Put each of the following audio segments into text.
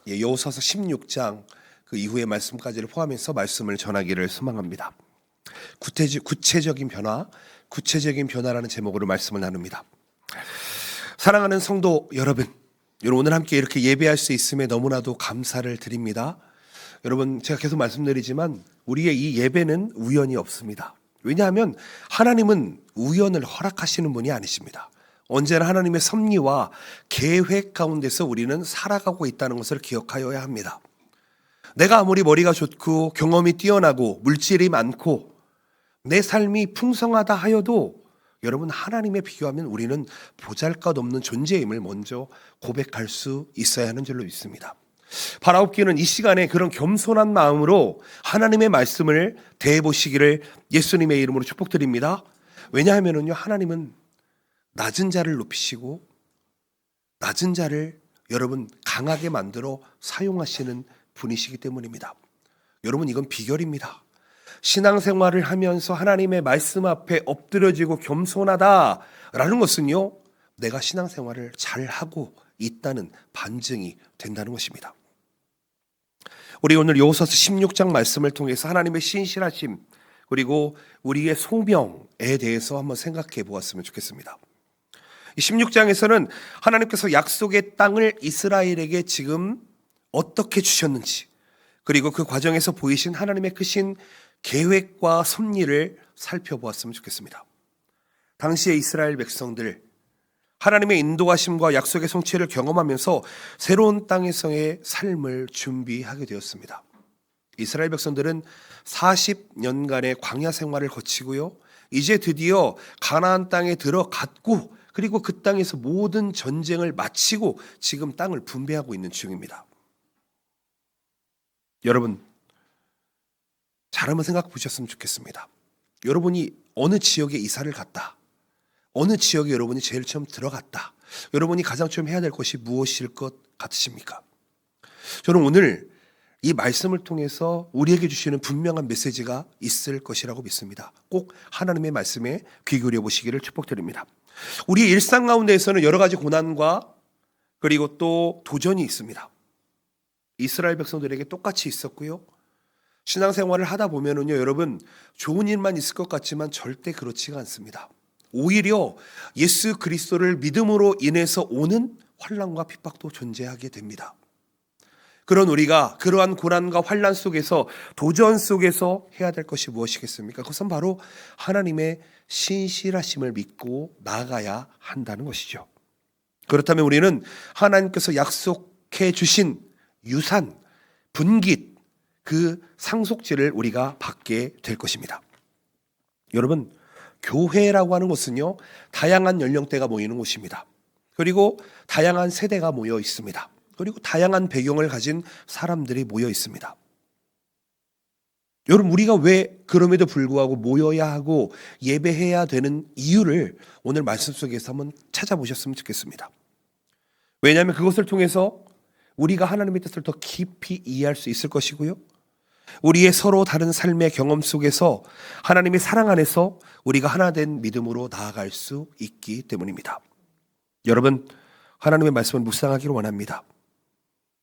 여호수아서 16장 그 이후의 말씀까지를 포함해서 말씀을 전하기를 소망합니다. 구체적인 변화라는 제목으로 말씀을 나눕니다. 사랑하는 성도 여러분, 오늘 함께 이렇게 예배할 수 있음에 너무나도 감사를 드립니다. 여러분, 제가 계속 말씀드리지만 우리의 이 예배는 우연이 없습니다. 왜냐하면 하나님은 우연을 허락하시는 분이 아니십니다. 언제나 하나님의 섭리와 계획 가운데서 우리는 살아가고 있다는 것을 기억하여야 합니다. 내가 아무리 머리가 좋고 경험이 뛰어나고 물질이 많고 내 삶이 풍성하다 하여도 여러분, 하나님에 비교하면 우리는 보잘것없는 존재임을 먼저 고백할 수 있어야 하는 줄로 믿습니다. 바라옵기는 이 시간에 그런 겸손한 마음으로 하나님의 말씀을 대해보시기를 예수님의 이름으로 축복드립니다. 왜냐하면요, 하나님은 낮은 자를 높이시고 낮은 자를 여러분 강하게 만들어 사용하시는 분이시기 때문입니다. 여러분, 이건 비결입니다. 신앙생활을 하면서 하나님의 말씀 앞에 엎드려지고 겸손하다라는 것은요, 내가 신앙생활을 잘하고 있다는 반증이 된다는 것입니다. 우리 오늘 여호수아서 16장 말씀을 통해서 하나님의 신실하심 그리고 우리의 소명에 대해서 한번 생각해 보았으면 좋겠습니다. 이 16장에서는 하나님께서 약속의 땅을 이스라엘에게 지금 어떻게 주셨는지, 그리고 그 과정에서 보이신 하나님의 크신 계획과 섭리를 살펴보았으면 좋겠습니다. 당시의 이스라엘 백성들, 하나님의 인도하심과 약속의 성취를 경험하면서 새로운 땅에서의 삶을 준비하게 되었습니다. 이스라엘 백성들은 40년간의 광야 생활을 거치고요, 이제 드디어 가나안 땅에 들어갔고, 그리고 그 땅에서 모든 전쟁을 마치고 지금 땅을 분배하고 있는 중입니다. 여러분, 잘 한번 생각해 보셨으면 좋겠습니다. 여러분이 어느 지역에 이사를 갔다, 어느 지역에 여러분이 제일 처음 들어갔다, 여러분이 가장 처음 해야 될 것이 무엇일 것 같으십니까? 저는 오늘 이 말씀을 통해서 우리에게 주시는 분명한 메시지가 있을 것이라고 믿습니다. 꼭 하나님의 말씀에 귀 기울여 보시기를 축복드립니다. 우리의 일상 가운데에서는 여러 가지 고난과 그리고 또 도전이 있습니다. 이스라엘 백성들에게 똑같이 있었고요, 신앙생활을 하다 보면은요, 여러분, 좋은 일만 있을 것 같지만 절대 그렇지가 않습니다. 오히려 예수 그리스도를 믿음으로 인해서 오는 환난과 핍박도 존재하게 됩니다. 그런 우리가 그러한 고난과 환난 속에서, 도전 속에서 해야 될 것이 무엇이겠습니까? 그것은 바로 하나님의 신실하심을 믿고 나아가야 한다는 것이죠. 그렇다면 우리는 하나님께서 약속해 주신 유산, 분깃, 그 상속지를 우리가 받게 될 것입니다. 여러분, 교회라고 하는 것은요, 다양한 연령대가 모이는 곳입니다. 그리고 다양한 세대가 모여 있습니다. 그리고 다양한 배경을 가진 사람들이 모여 있습니다. 여러분, 우리가 왜 그럼에도 불구하고 모여야 하고 예배해야 되는 이유를 오늘 말씀 속에서 한번 찾아보셨으면 좋겠습니다. 왜냐하면 그것을 통해서 우리가 하나님의 뜻을 더 깊이 이해할 수 있을 것이고요, 우리의 서로 다른 삶의 경험 속에서 하나님의 사랑 안에서 우리가 하나 된 믿음으로 나아갈 수 있기 때문입니다. 여러분, 하나님의 말씀을 묵상하기를 원합니다.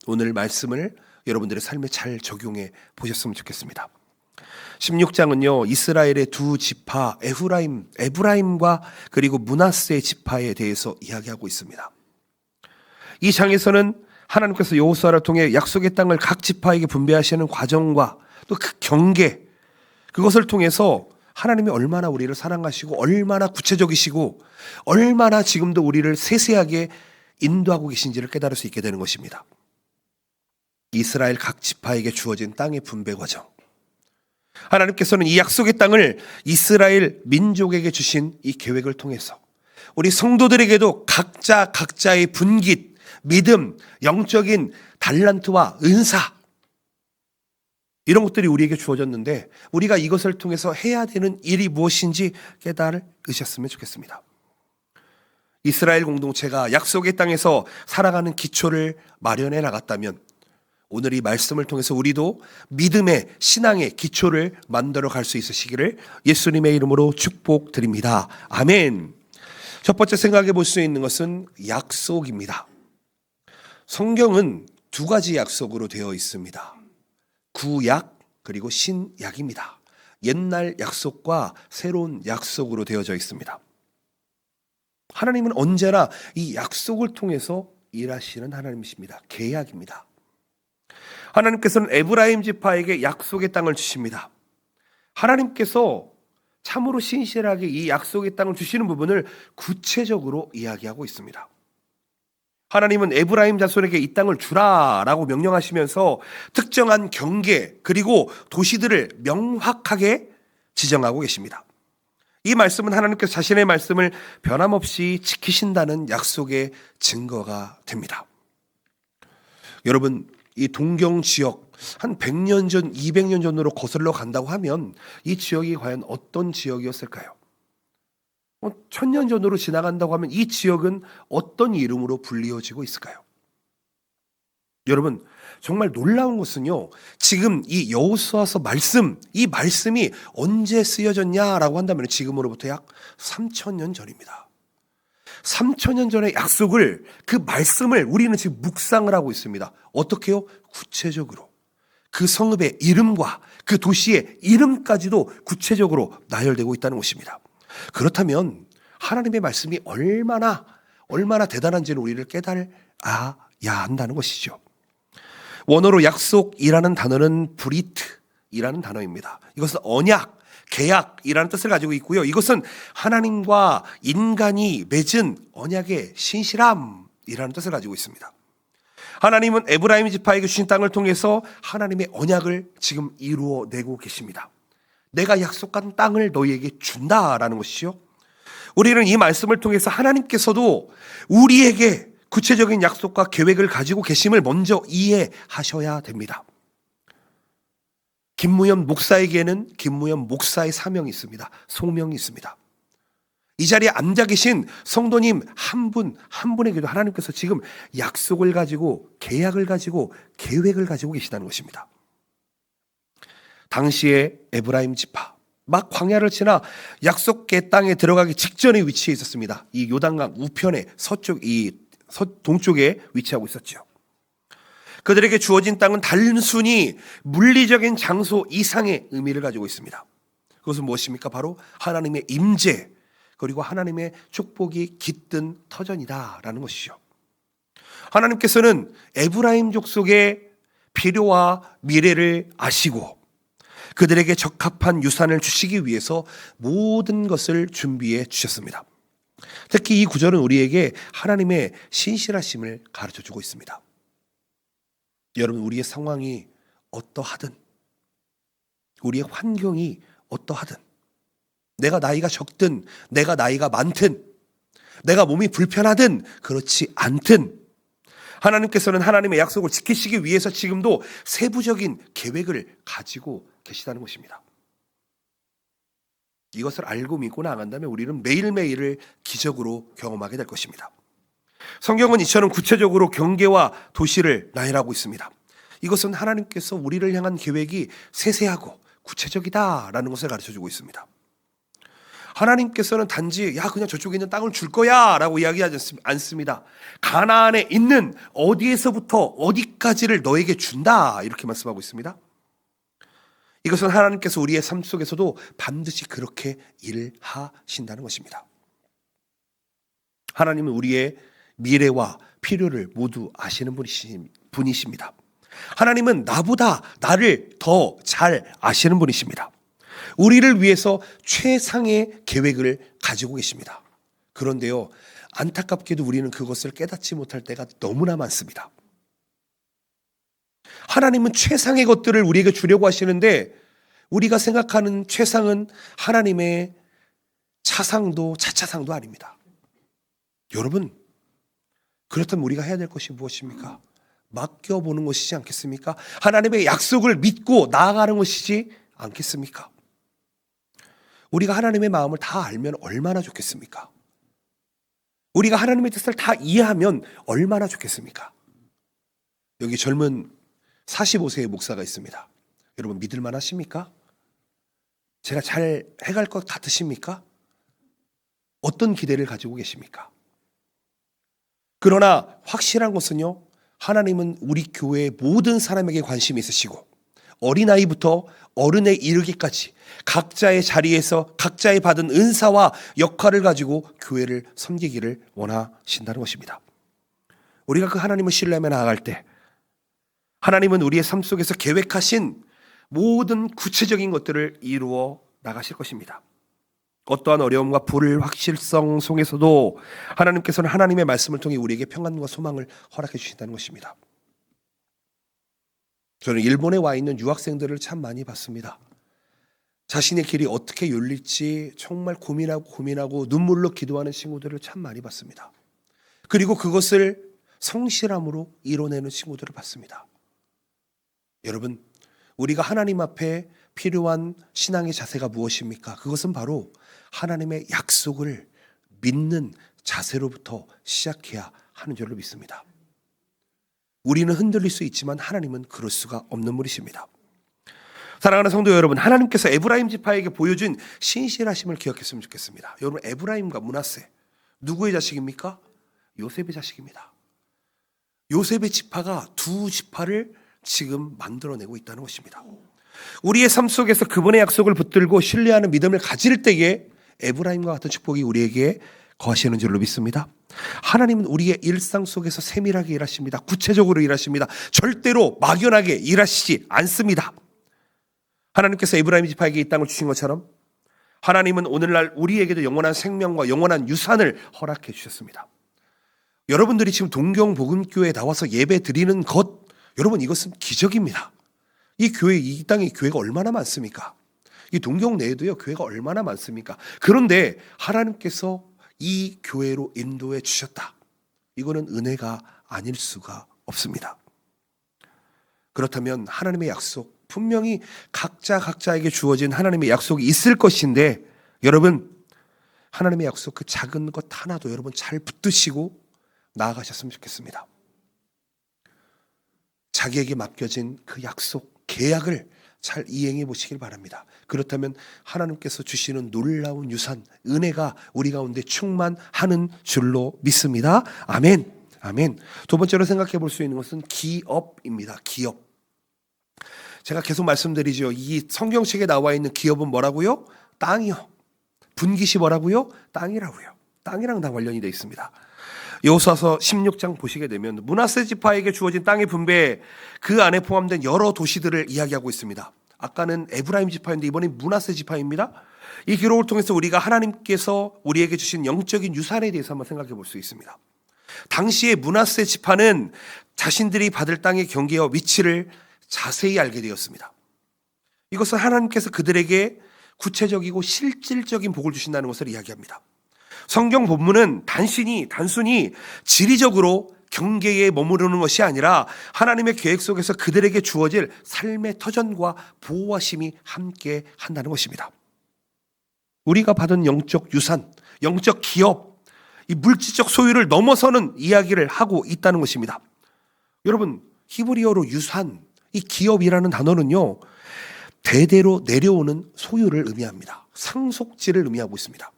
오늘 말씀을 여러분들의 삶에 잘 적용해 보셨으면 좋겠습니다. 16장은요, 이스라엘의 두 지파 에브라임과 그리고 므낫세 지파에 대해서 이야기하고 있습니다. 이 장에서는 하나님께서 여호수아를 통해 약속의 땅을 각 지파에게 분배하시는 과정과 또 그 경계, 그것을 통해서 하나님이 얼마나 우리를 사랑하시고 얼마나 구체적이시고 얼마나 지금도 우리를 세세하게 인도하고 계신지를 깨달을 수 있게 되는 것입니다. 이스라엘 각 지파에게 주어진 땅의 분배 과정, 하나님께서는 이 약속의 땅을 이스라엘 민족에게 주신 이 계획을 통해서 우리 성도들에게도 각자의 분깃, 믿음, 영적인 달란트와 은사, 이런 것들이 우리에게 주어졌는데 우리가 이것을 통해서 해야 되는 일이 무엇인지 깨달으셨으면 좋겠습니다. 이스라엘 공동체가 약속의 땅에서 살아가는 기초를 마련해 나갔다면 오늘 이 말씀을 통해서 우리도 믿음의, 신앙의 기초를 만들어 갈 수 있으시기를 예수님의 이름으로 축복드립니다. 아멘. 첫 번째 생각해 볼 수 있는 것은 약속입니다. 성경은 두 가지 약속으로 되어 있습니다. 구약 그리고 신약입니다. 옛날 약속과 새로운 약속으로 되어져 있습니다. 하나님은 언제나 이 약속을 통해서 일하시는 하나님이십니다. 계약입니다. 하나님께서는 에브라임 지파에게 약속의 땅을 주십니다. 하나님께서 참으로 신실하게 이 약속의 땅을 주시는 부분을 구체적으로 이야기하고 있습니다. 하나님은 에브라임 자손에게 이 땅을 주라라고 명령하시면서 특정한 경계 그리고 도시들을 명확하게 지정하고 계십니다. 이 말씀은 하나님께서 자신의 말씀을 변함없이 지키신다는 약속의 증거가 됩니다. 여러분, 이 동경 지역 한 100년 전, 200년 전으로 거슬러 간다고 하면 이 지역이 과연 어떤 지역이었을까요? 1000년 전으로 지나간다고 하면 이 지역은 어떤 이름으로 불리워지고 있을까요? 여러분, 정말 놀라운 것은요, 지금 이 여호수아서 말씀, 이 말씀이 언제 쓰여졌냐라고 한다면 지금으로부터 약 3000년 전입니다. 3000년 전의 약속을, 그 말씀을 우리는 지금 묵상을 하고 있습니다. 어떻게요? 구체적으로. 그 성읍의 이름과 그 도시의 이름까지도 구체적으로 나열되고 있다는 것입니다. 그렇다면 하나님의 말씀이 얼마나 대단한지는 우리를 깨달아야 한다는 것이죠. 원어로 약속이라는 단어는 브리트이라는 단어입니다. 이것은 언약, 계약이라는 뜻을 가지고 있고요. 이것은 하나님과 인간이 맺은 언약의 신실함이라는 뜻을 가지고 있습니다. 하나님은 에브라임 지파에게 주신 땅을 통해서 하나님의 언약을 지금 이루어내고 계십니다. 내가 약속한 땅을 너희에게 준다라는 것이죠. 우리는 이 말씀을 통해서 하나님께서도 우리에게 구체적인 약속과 계획을 가지고 계심을 먼저 이해하셔야 됩니다. 김무현 목사에게는 김무현 목사의 사명이 있습니다. 소명이 있습니다. 이 자리에 앉아 계신 성도님 한 분에게도 하나님께서 지금 약속을 가지고, 계약을 가지고, 계획을 가지고 계시다는 것입니다. 당시에 에브라임 지파, 막 광야를 지나 약속의 땅에 들어가기 직전에 위치해 있었습니다. 이 요단강 우편의 동쪽에 위치하고 있었죠. 그들에게 주어진 땅은 단순히 물리적인 장소 이상의 의미를 가지고 있습니다. 그것은 무엇입니까? 바로 하나님의 임재 그리고 하나님의 축복이 깃든 터전이다라는 것이죠. 하나님께서는 에브라임 족속의 필요와 미래를 아시고 그들에게 적합한 유산을 주시기 위해서 모든 것을 준비해 주셨습니다. 특히 이 구절은 우리에게 하나님의 신실하심을 가르쳐주고 있습니다. 여러분, 우리의 상황이 어떠하든, 우리의 환경이 어떠하든, 내가 나이가 적든 내가 나이가 많든, 내가 몸이 불편하든 그렇지 않든, 하나님께서는 하나님의 약속을 지키시기 위해서 지금도 세부적인 계획을 가지고 계시다는 것입니다. 이것을 알고 믿고 나간다면 우리는 매일매일을 기적으로 경험하게 될 것입니다. 성경은 이처럼 구체적으로 경계와 도시를 나열하고 있습니다. 이것은 하나님께서 우리를 향한 계획이 세세하고 구체적이다라는 것을 가르쳐주고 있습니다. 하나님께서는 단지 그냥 저쪽에 있는 땅을 줄 거야 라고 이야기하지 않습니다. 가나안에 있는 어디에서부터 어디까지를 너에게 준다 이렇게 말씀하고 있습니다. 이것은 하나님께서 우리의 삶 속에서도 반드시 그렇게 일하신다는 것입니다. 하나님은 우리의 미래와 필요를 모두 아시는 분이십니다. 하나님은 나보다 나를 더 잘 아시는 분이십니다. 우리를 위해서 최상의 계획을 가지고 계십니다. 그런데요, 안타깝게도 우리는 그것을 깨닫지 못할 때가 너무나 많습니다. 하나님은 최상의 것들을 우리에게 주려고 하시는데 우리가 생각하는 최상은 하나님의 차상도 차차상도 아닙니다. 여러분, 그렇다면 우리가 해야 될 것이 무엇입니까? 맡겨보는 것이지 않겠습니까? 하나님의 약속을 믿고 나아가는 것이지 않겠습니까? 우리가 하나님의 마음을 다 알면 얼마나 좋겠습니까? 우리가 하나님의 뜻을 다 이해하면 얼마나 좋겠습니까? 여기 젊은 45세의 목사가 있습니다. 여러분, 믿을만 하십니까? 제가 잘 해갈 것 같으십니까? 어떤 기대를 가지고 계십니까? 그러나 확실한 것은요, 하나님은 우리 교회의 모든 사람에게 관심이 있으시고 어린아이부터 어른에 이르기까지 각자의 자리에서 각자의 받은 은사와 역할을 가지고 교회를 섬기기를 원하신다는 것입니다. 우리가 그 하나님을 신뢰하며 나아갈 때 하나님은 우리의 삶 속에서 계획하신 모든 구체적인 것들을 이루어 나가실 것입니다. 어떠한 어려움과 불확실성 속에서도 하나님께서는 하나님의 말씀을 통해 우리에게 평안과 소망을 허락해 주신다는 것입니다. 저는 일본에 와 있는 유학생들을 참 많이 봤습니다. 자신의 길이 어떻게 열릴지 정말 고민하고 눈물로 기도하는 친구들을 참 많이 봤습니다. 그리고 그것을 성실함으로 이뤄내는 친구들을 봤습니다. 여러분, 우리가 하나님 앞에 필요한 신앙의 자세가 무엇입니까? 그것은 바로 하나님의 약속을 믿는 자세로부터 시작해야 하는 줄로 믿습니다. 우리는 흔들릴 수 있지만 하나님은 그럴 수가 없는 분이십니다. 사랑하는 성도 여러분, 하나님께서 에브라임 지파에게 보여준 신실하심을 기억했으면 좋겠습니다. 여러분, 에브라임과 므낫세 누구의 자식입니까? 요셉의 자식입니다. 요셉의 지파가 두 지파를 지금 만들어내고 있다는 것입니다. 우리의 삶 속에서 그분의 약속을 붙들고 신뢰하는 믿음을 가질 때에 에브라임과 같은 축복이 우리에게 거하시는 줄로 믿습니다. 하나님은 우리의 일상 속에서 세밀하게 일하십니다. 구체적으로 일하십니다. 절대로 막연하게 일하시지 않습니다. 하나님께서 에브라임 지파에게 이 땅을 주신 것처럼 하나님은 오늘날 우리에게도 영원한 생명과 영원한 유산을 허락해 주셨습니다. 여러분들이 지금 동경복음교회에 나와서 예배 드리는 것, 여러분 이것은 기적입니다. 이 교회, 이 땅에 교회가 얼마나 많습니까? 이 동경 내에도요 교회가 얼마나 많습니까? 그런데 하나님께서 이 교회로 인도해 주셨다. 이거는 은혜가 아닐 수가 없습니다. 그렇다면 하나님의 약속, 분명히 각자에게 주어진 하나님의 약속이 있을 것인데, 여러분 하나님의 약속 그 작은 것 하나도 여러분 잘 붙드시고 나아가셨으면 좋겠습니다. 자기에게 맡겨진 그 약속, 계약을 잘 이행해 보시길 바랍니다. 그렇다면 하나님께서 주시는 놀라운 유산, 은혜가 우리 가운데 충만하는 줄로 믿습니다. 아멘. 아멘. 두 번째로 생각해 볼 수 있는 것은 기업입니다. 기업. 제가 계속 말씀드리죠. 이 성경책에 나와 있는 기업은 뭐라고요? 땅이요. 분깃이 뭐라고요? 땅이라고요. 땅이랑 다 관련이 되어 있습니다. 여호수아서 16장 보시게 되면 므낫세 지파에게 주어진 땅의 분배, 그 안에 포함된 여러 도시들을 이야기하고 있습니다. 아까는 에브라임 지파인데 이번엔 므낫세 지파입니다. 이 기록을 통해서 우리가 하나님께서 우리에게 주신 영적인 유산에 대해서 한번 생각해 볼 수 있습니다. 당시에 므낫세 지파는 자신들이 받을 땅의 경계와 위치를 자세히 알게 되었습니다. 이것은 하나님께서 그들에게 구체적이고 실질적인 복을 주신다는 것을 이야기합니다. 성경 본문은 단순히 지리적으로 경계에 머무르는 것이 아니라 하나님의 계획 속에서 그들에게 주어질 삶의 터전과 보호하심이 함께 한다는 것입니다. 우리가 받은 영적 유산, 영적 기업, 이 물질적 소유를 넘어서는 이야기를 하고 있다는 것입니다. 여러분, 히브리어로 유산, 이 기업이라는 단어는요, 대대로 내려오는 소유를 의미합니다. 상속지를 의미하고 있습니다.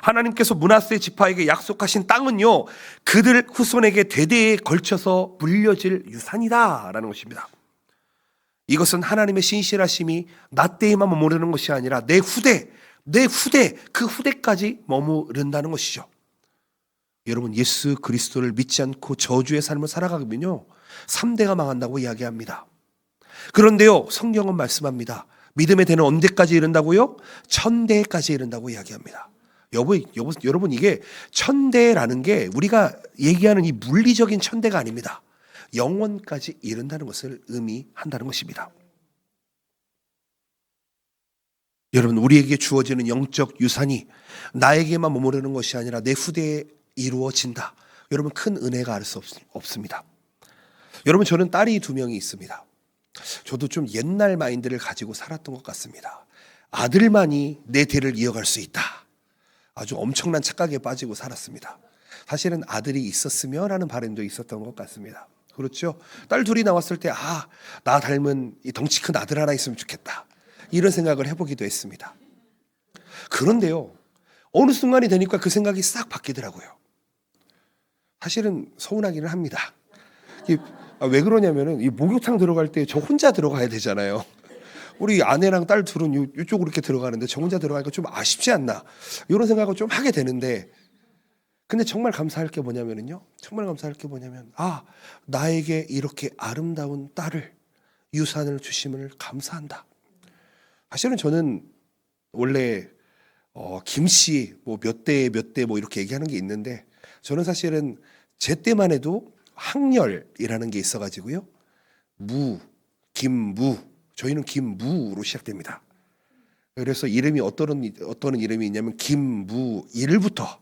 하나님께서 므낫세 지파에게 약속하신 땅은요, 그들 후손에게 대대에 걸쳐서 물려질 유산이다라는 것입니다. 이것은 하나님의 신실하심이 나 때에만 머무르는 것이 아니라 내 후대, 그 후대까지 머무른다는 것이죠. 여러분, 예수 그리스도를 믿지 않고 저주의 삶을 살아가면요 3대가 망한다고 이야기합니다. 그런데요, 성경은 말씀합니다. 믿음의 대는 언제까지 이른다고요? 1000대까지 이른다고 이야기합니다. 여러분, 이게 1000대라는 게 우리가 얘기하는 이 물리적인 1000대가 아닙니다. 영원까지 이른다는 것을 의미한다는 것입니다. 여러분, 우리에게 주어지는 영적 유산이 나에게만 머무르는 것이 아니라 내 후대에 이루어진다. 여러분, 큰 은혜가 알 수 없습니다. 여러분, 저는 딸이 2명이 있습니다. 저도 좀 옛날 마인드를 가지고 살았던 것 같습니다. 아들만이 내 대를 이어갈 수 있다. 아주 엄청난 착각에 빠지고 살았습니다. 사실은 아들이 있었으면 하는 바람도 있었던 것 같습니다. 그렇죠? 딸 둘이 나왔을 때 나 닮은 이 덩치 큰 아들 하나 있으면 좋겠다. 이런 생각을 해보기도 했습니다. 그런데요, 어느 순간이 되니까 그 생각이 싹 바뀌더라고요. 사실은 서운하기는 합니다. 왜 그러냐면은 이 목욕탕 들어갈 때 저 혼자 들어가야 되잖아요. 우리 아내랑 딸 둘은 이쪽으로 이렇게 들어가는데 저 혼자 들어가니까 좀 아쉽지 않나 이런 생각을 좀 하게 되는데, 근데 정말 감사할 게 뭐냐면은요, 정말 감사할 게 뭐냐면 나에게 이렇게 아름다운 딸을, 유산을 주심을 감사한다. 사실은 저는 원래 김씨 뭐 몇 대 몇 대 뭐 이렇게 얘기하는 게 있는데, 저는 사실은 제 때만 해도 항렬이라는 게 있어가지고요, 김무, 저희는 김무로 시작됩니다. 그래서 이름이 어떤 이름이 있냐면 김무일부터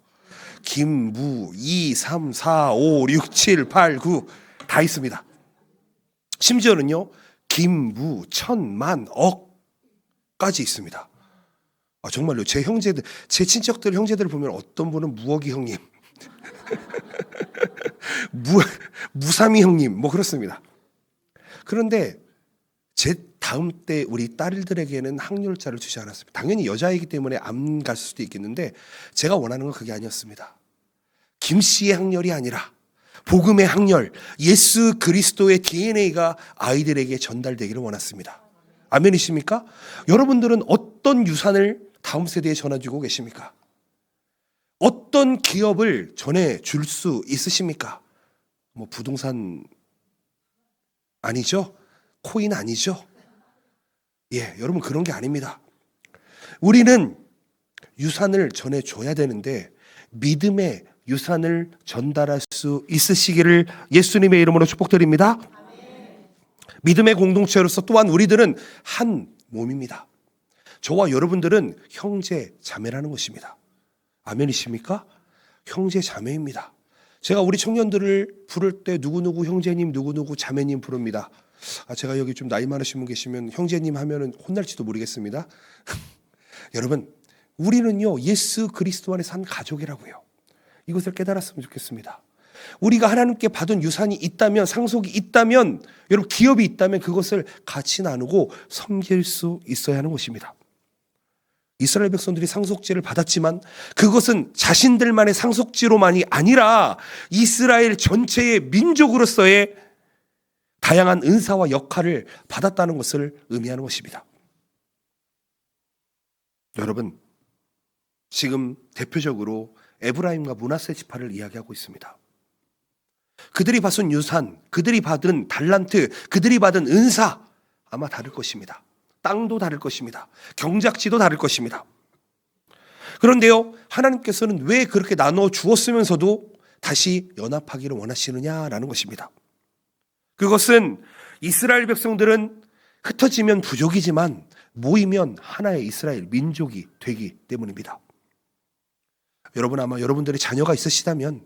김무 2, 3, 4, 5, 6, 7, 8, 9 다 있습니다. 심지어는요 김무 천만 억까지 있습니다. 정말로 제 형제들, 제 친척들 형제들을 보면 어떤 분은 무억이 형님, 무삼이 형님 뭐 그렇습니다. 그런데 제 다음 때 우리 딸들에게는 항렬자를 주지 않았습니다. 당연히 여자이기 때문에 안 갔을 수도 있겠는데, 제가 원하는 건 그게 아니었습니다. 김씨의 항렬이 아니라 복음의 항렬, 예수 그리스도의 DNA가 아이들에게 전달되기를 원했습니다. 아멘이십니까? 여러분들은 어떤 유산을 다음 세대에 전해주고 계십니까? 어떤 기업을 전해줄 수 있으십니까? 뭐 부동산 아니죠? 코인 아니죠? 여러분 그런 게 아닙니다. 우리는 유산을 전해줘야 되는데 믿음의 유산을 전달할 수 있으시기를 예수님의 이름으로 축복드립니다. 믿음의 공동체로서 또한 우리들은 한 몸입니다. 저와 여러분들은 형제 자매라는 것입니다. 아멘이십니까? 형제 자매입니다. 제가 우리 청년들을 부를 때 누구누구 형제님, 누구누구 자매님 부릅니다. 제가 여기 좀 나이 많으신 분 계시면 형제님 하면은 혼날지도 모르겠습니다. 여러분, 우리는요 예수 그리스도 안에서 한 가족이라고요. 이것을 깨달았으면 좋겠습니다. 우리가 하나님께 받은 유산이 있다면, 상속이 있다면, 여러분 기업이 있다면 그것을 같이 나누고 섬길 수 있어야 하는 것입니다. 이스라엘 백성들이 상속지를 받았지만 그것은 자신들만의 상속지로만이 아니라 이스라엘 전체의 민족으로서의 다양한 은사와 역할을 받았다는 것을 의미하는 것입니다. 여러분, 지금 대표적으로 에브라임과 므낫세 지파를 이야기하고 있습니다. 그들이 받은 유산, 그들이 받은 달란트, 그들이 받은 은사 아마 다를 것입니다. 땅도 다를 것입니다. 경작지도 다를 것입니다. 그런데요, 하나님께서는 왜 그렇게 나눠 주었으면서도 다시 연합하기를 원하시느냐라는 것입니다. 그것은 이스라엘 백성들은 흩어지면 부족이지만 모이면 하나의 이스라엘 민족이 되기 때문입니다. 여러분, 아마 여러분들의 자녀가 있으시다면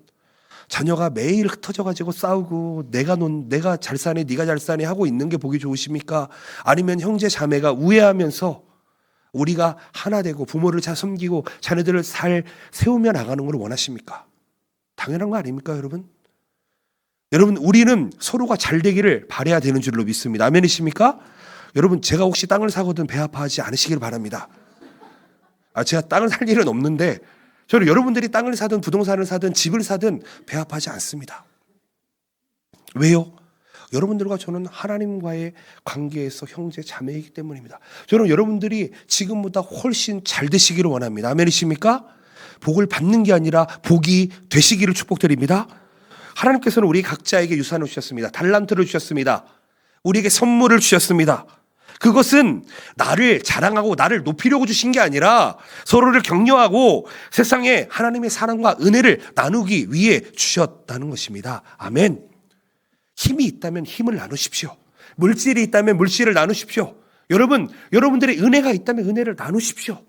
자녀가 매일 흩어져가지고 싸우고 내가 잘 사네 네가 잘 사네 하고 있는 게 보기 좋으십니까? 아니면 형제 자매가 우애하면서 우리가 하나 되고 부모를 잘 섬기고 자녀들을 잘 세우며 나가는 걸 원하십니까? 당연한 거 아닙니까, 여러분? 여러분, 우리는 서로가 잘 되기를 바라야 되는 줄로 믿습니다. 아멘이십니까? 여러분, 제가 혹시 땅을 사거든 배 아파하지 않으시길 바랍니다. 제가 땅을 살 일은 없는데 저는 여러분들이 땅을 사든 부동산을 사든 집을 사든 배 아파하지 않습니다. 왜요? 여러분들과 저는 하나님과의 관계에서 형제 자매이기 때문입니다. 저는 여러분들이 지금보다 훨씬 잘 되시기를 원합니다. 아멘이십니까? 복을 받는 게 아니라 복이 되시기를 축복드립니다. 하나님께서는 우리 각자에게 유산을 주셨습니다. 달란트를 주셨습니다. 우리에게 선물을 주셨습니다. 그것은 나를 자랑하고 나를 높이려고 주신 게 아니라 서로를 격려하고 세상에 하나님의 사랑과 은혜를 나누기 위해 주셨다는 것입니다. 아멘. 힘이 있다면 힘을 나누십시오. 물질이 있다면 물질을 나누십시오. 여러분들의 은혜가 있다면 은혜를 나누십시오.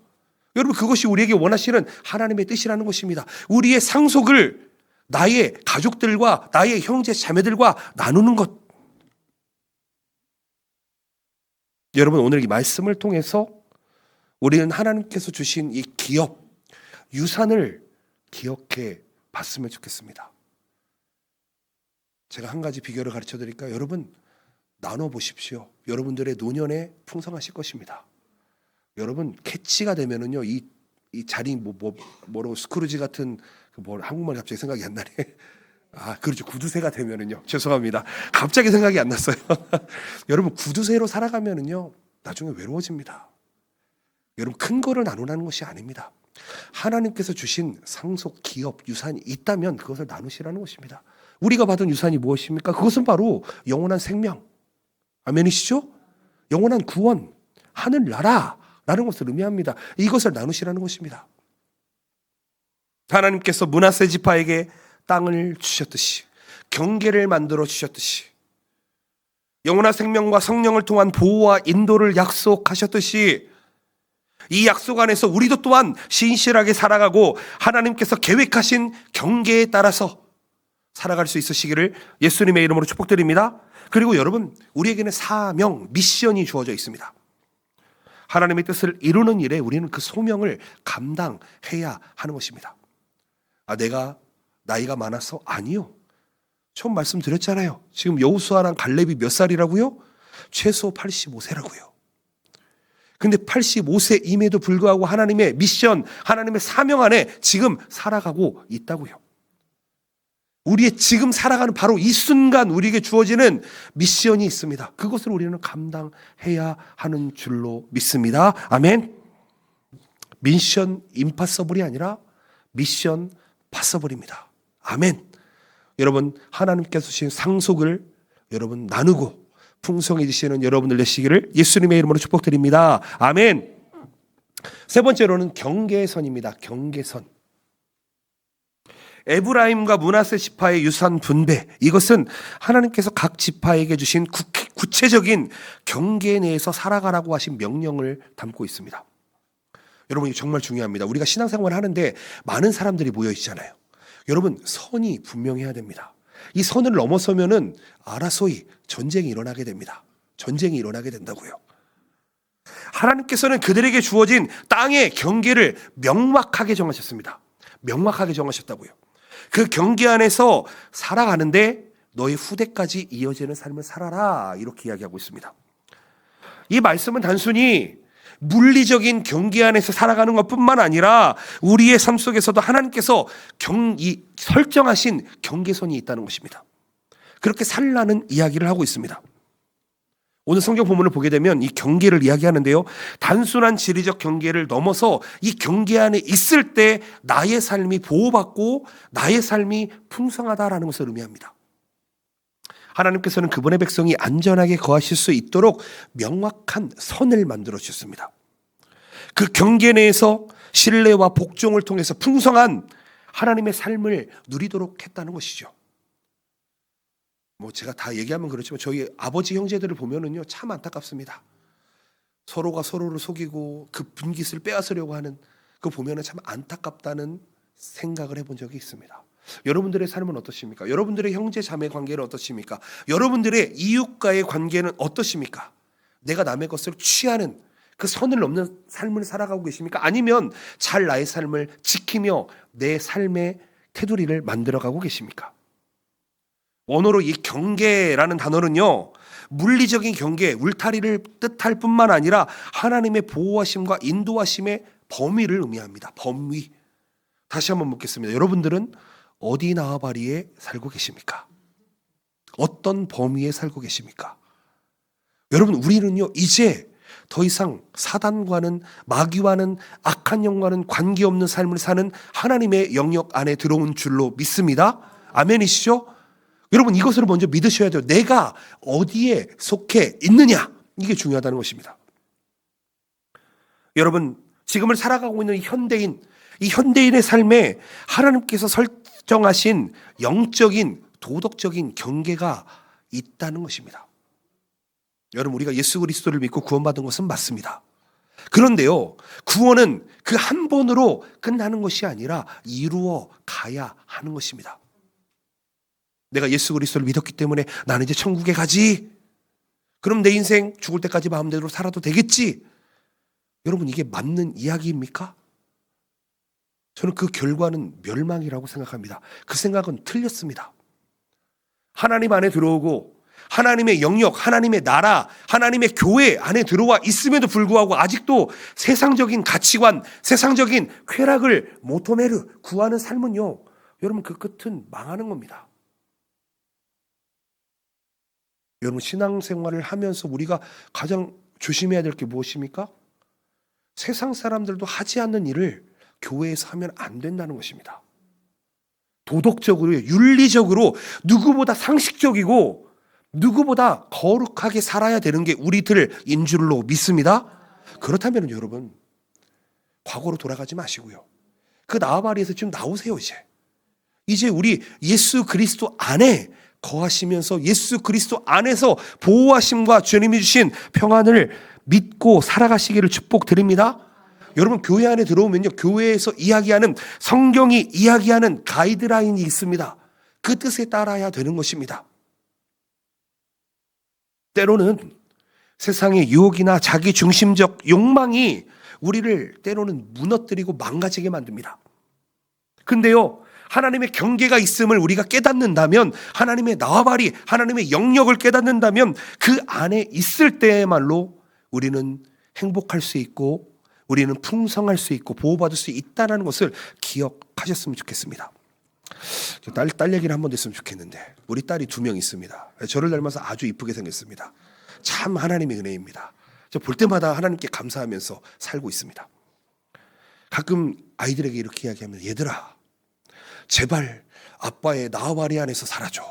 여러분, 그것이 우리에게 원하시는 하나님의 뜻이라는 것입니다. 우리의 상속을 나의 가족들과 나의 형제 자매들과 나누는 것. 여러분, 오늘 이 말씀을 통해서 우리는 하나님께서 주신 이 기업, 유산을 기억해 봤으면 좋겠습니다. 제가 한 가지 비결을 가르쳐 드릴까요? 여러분, 나눠 보십시오. 여러분들의 노년에 풍성하실 것입니다. 여러분, 캐치가 되면은요, 이 자리 뭐로 스크루지 같은 한국말 갑자기 생각이 안 나네. 그렇죠. 구두쇠가 되면은요. 죄송합니다. 갑자기 생각이 안 났어요. 여러분, 구두쇠로 살아가면은요, 나중에 외로워집니다. 여러분, 큰 거를 나누라는 것이 아닙니다. 하나님께서 주신 상속, 기업, 유산이 있다면 그것을 나누시라는 것입니다. 우리가 받은 유산이 무엇입니까? 그것은 바로 영원한 생명. 아멘이시죠? 영원한 구원, 하늘나라라는 것을 의미합니다. 이것을 나누시라는 것입니다. 하나님께서 므낫세 지파에게 땅을 주셨듯이, 경계를 만들어 주셨듯이, 영원한 생명과 성령을 통한 보호와 인도를 약속하셨듯이, 이 약속 안에서 우리도 또한 신실하게 살아가고 하나님께서 계획하신 경계에 따라서 살아갈 수 있으시기를 예수님의 이름으로 축복드립니다. 그리고 여러분, 우리에게는 사명, 미션이 주어져 있습니다. 하나님의 뜻을 이루는 일에 우리는 그 소명을 감당해야 하는 것입니다. 내가 나이가 많아서? 아니요. 처음 말씀드렸잖아요. 지금 여호수아랑 갈렙이 몇 살이라고요? 최소 85세라고요. 근데 85세임에도 불구하고 하나님의 미션, 하나님의 사명 안에 지금 살아가고 있다고요. 우리의 지금 살아가는 바로 이 순간 우리에게 주어지는 미션이 있습니다. 그것을 우리는 감당해야 하는 줄로 믿습니다. 아멘. 미션 임파서블이 아니라 미션 파서블입니다. 아멘. 여러분, 하나님께서 주신 상속을 여러분 나누고 풍성해지시는 여러분들 되시기를 예수님의 이름으로 축복드립니다. 아멘. 세 번째로는 경계선입니다. 경계선. 에브라임과 므낫세 지파의 유산 분배, 이것은 하나님께서 각 지파에게 주신 구체적인 경계 내에서 살아가라고 하신 명령을 담고 있습니다. 여러분, 이거 정말 중요합니다. 우리가 신앙생활을 하는데 많은 사람들이 모여 있잖아요. 여러분, 선이 분명해야 됩니다. 이 선을 넘어서면은 알아서이 전쟁이 일어나게 됩니다. 전쟁이 일어나게 된다고요. 하나님께서는 그들에게 주어진 땅의 경계를 명확하게 정하셨습니다. 명확하게 정하셨다고요. 그 경계 안에서 살아가는데 너희 후대까지 이어지는 삶을 살아라, 이렇게 이야기하고 있습니다. 이 말씀은 단순히 물리적인 경계 안에서 살아가는 것뿐만 아니라 우리의 삶 속에서도 하나님께서 설정하신 경계선이 있다는 것입니다. 그렇게 살라는 이야기를 하고 있습니다. 오늘 성경 본문을 보게 되면 이 경계를 이야기하는데요, 단순한 지리적 경계를 넘어서 이 경계 안에 있을 때 나의 삶이 보호받고 나의 삶이 풍성하다라는 것을 의미합니다. 하나님께서는 그분의 백성이 안전하게 거하실 수 있도록 명확한 선을 만들어 주셨습니다. 그 경계 내에서 신뢰와 복종을 통해서 풍성한 하나님의 삶을 누리도록 했다는 것이죠. 제가 다 얘기하면 그렇지만 저희 아버지 형제들을 보면은요, 참 안타깝습니다. 서로가 서로를 속이고 그 분깃을 빼앗으려고 하는 그거 보면은 참 안타깝다는 생각을 해본 적이 있습니다. 여러분들의 삶은 어떠십니까? 여러분들의 형제 자매 관계는 어떠십니까? 여러분들의 이웃과의 관계는 어떠십니까? 내가 남의 것을 취하는 그 선을 넘는 삶을 살아가고 계십니까? 아니면 잘 나의 삶을 지키며 내 삶의 테두리를 만들어가고 계십니까? 원어로 이 경계라는 단어는요, 물리적인 경계, 울타리를 뜻할 뿐만 아니라 하나님의 보호하심과 인도하심의 범위를 의미합니다. 범위. 다시 한번 묻겠습니다. 여러분들은 어디 나와바리에 살고 계십니까? 어떤 범위에 살고 계십니까? 여러분, 우리는요, 이제 더 이상 사단과는, 마귀와는, 악한 영과는 관계없는 삶을 사는 하나님의 영역 안에 들어온 줄로 믿습니다. 아멘이시죠? 여러분, 이것을 먼저 믿으셔야 돼요. 내가 어디에 속해 있느냐, 이게 중요하다는 것입니다. 여러분, 지금을 살아가고 있는 이 현대인의 삶에 하나님께서 설정하신 영적인, 도덕적인 경계가 있다는 것입니다. 여러분, 우리가 예수 그리스도를 믿고 구원받은 것은 맞습니다. 그런데요, 구원은 그 한 번으로 끝나는 것이 아니라 이루어 가야 하는 것입니다. 내가 예수 그리스도를 믿었기 때문에 나는 이제 천국에 가지, 그럼 내 인생 죽을 때까지 마음대로 살아도 되겠지. 여러분, 이게 맞는 이야기입니까? 저는 그 결과는 멸망이라고 생각합니다. 그 생각은 틀렸습니다. 하나님 안에 들어오고 하나님의 영역, 하나님의 나라, 하나님의 교회 안에 들어와 있음에도 불구하고 아직도 세상적인 가치관, 세상적인 쾌락을 모토메르 구하는 삶은요, 여러분, 그 끝은 망하는 겁니다. 여러분, 신앙생활을 하면서 우리가 가장 조심해야 될 게 무엇입니까? 세상 사람들도 하지 않는 일을 교회에서 하면 안 된다는 것입니다. 도덕적으로, 윤리적으로 누구보다 상식적이고 누구보다 거룩하게 살아야 되는 게 우리들인 줄로 믿습니다. 그렇다면 여러분, 과거로 돌아가지 마시고요, 그 나와바리에서 지금 나오세요. 이제 우리 예수 그리스도 안에 거하시면서 예수 그리스도 안에서 보호하심과 주님이 주신 평안을 믿고 살아가시기를 축복드립니다. 여러분, 교회 안에 들어오면요, 교회에서 이야기하는, 성경이 이야기하는 가이드라인이 있습니다. 그 뜻에 따라야 되는 것입니다. 때로는 세상의 유혹이나 자기 중심적 욕망이 우리를 때로는 무너뜨리고 망가지게 만듭니다. 근데요, 하나님의 경계가 있음을 우리가 깨닫는다면, 하나님의 나와바리, 하나님의 영역을 깨닫는다면 그 안에 있을 때야말로 우리는 행복할 수 있고 우리는 풍성할 수 있고 보호받을 수 있다는 것을 기억하셨으면 좋겠습니다. 딸 얘기를 한번 됐으면 좋겠는데, 우리 딸이 2명 있습니다. 저를 닮아서 아주 이쁘게 생겼습니다. 참 하나님의 은혜입니다. 저 볼 때마다 하나님께 감사하면서 살고 있습니다. 가끔 아이들에게 이렇게 이야기하면, 얘들아, 제발 아빠의 나와바리 안에서 살아줘.